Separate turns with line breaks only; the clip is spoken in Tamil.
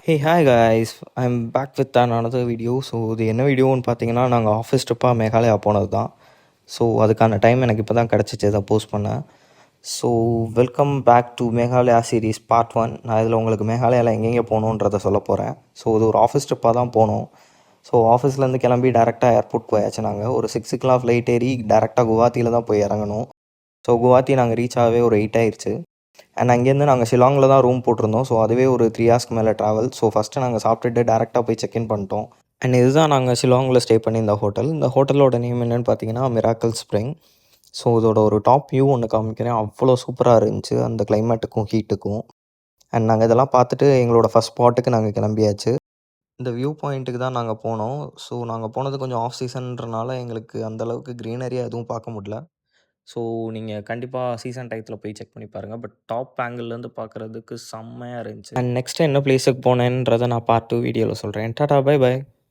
Hey hi guys, I'm back with another video. So இது என்ன வீடியோன்னு பார்த்தீங்கன்னா, நாங்கள் ஆஃபீஸ் ட்ரிப்பாக மேகாலயா போனது தான். ஸோ அதுக்கான டைம் எனக்கு இப்போ தான் கிடச்சிச்சு இதை போஸ்ட் பண்ணேன். So welcome back to Meghalaya series part 1. நான் இதில் உங்களுக்கு மேகாலயாவில் எங்கெங்கே போகணுன்றதை சொல்ல போகிறேன். ஸோ இது ஒரு ஆஃபீஸ் ட்ரிப்பாக தான் போனோம். ஸோ ஆஃபீஸ்லேருந்து கிளம்பி டேரெக்டாக ஏர்போர்ட் போயாச்சு. நாங்கள் ஒரு 6 ஃப்ளைட் ஏறி டேரெக்டாக குவாஹாத்தியில் தான் போய் இறங்கணும். ஸோ குவாஹாத்தி நாங்கள் ரீச் ஆகவே ஒரு 8 ஆயிடுச்சு. அண்ட் அங்கேருந்து நாங்கள் ஷிலாங்கில் தான் ரூம் போட்டிருந்தோம். ஸோ அதுவே ஒரு 3 ஹார்ஸ்க்கு மேலே ட்ராவல். ஸோ ஃபஸ்ட்டு நாங்கள் சாப்பிட்டுட்டு டேரெக்டாக போய் செக்இன் பண்ணிட்டோம். அண்ட் இதுதான் நாங்கள் ஷிலாங்கில் ஸ்டே பண்ணி இந்த ஹோட்டல். இந்த ஹோட்டலோட நேம் என்னென்னு பார்த்தீங்கன்னா மிராக்கல் ஸ்ப்ரிங். ஸோ இதோட ஒரு டாப் வியூ ஒன்று காமிக்கிறேன். அவ்வளோ சூப்பராக இருந்துச்சு அந்த கிளைமேட்டுக்கும் ஹீட்டுக்கும். அண்ட் நாங்கள் இதெல்லாம் பார்த்துட்டு எங்களோட ஃபஸ்ட் ஸ்பாட்டுக்கு நாங்கள் கிளம்பியாச்சு. இந்த வியூ பாயிண்ட்டுக்கு தான் நாங்கள் போனோம். ஸோ நாங்கள் போனது கொஞ்சம் ஆஃப் சீசன்றனால எங்களுக்கு அந்தளவுக்கு க்ரீனரியாக எதுவும் பார்க்க முடியல. ஸோ நீங்கள் கண்டிப்பாக சீசன் டயத்தில் போய் செக் பண்ணி பாருங்கள். பட் டாப் ஆங்கிள்லேருந்து பார்க்குறதுக்கு செம்மையாக இருந்துச்சு. அண்ட் நெக்ஸ்ட்டு என்ன பிளேஸுக்கு போனேன்றதை நான் பார்ட் 2 வீடியோவில் சொல்கிறேன். டாடா, பை பை.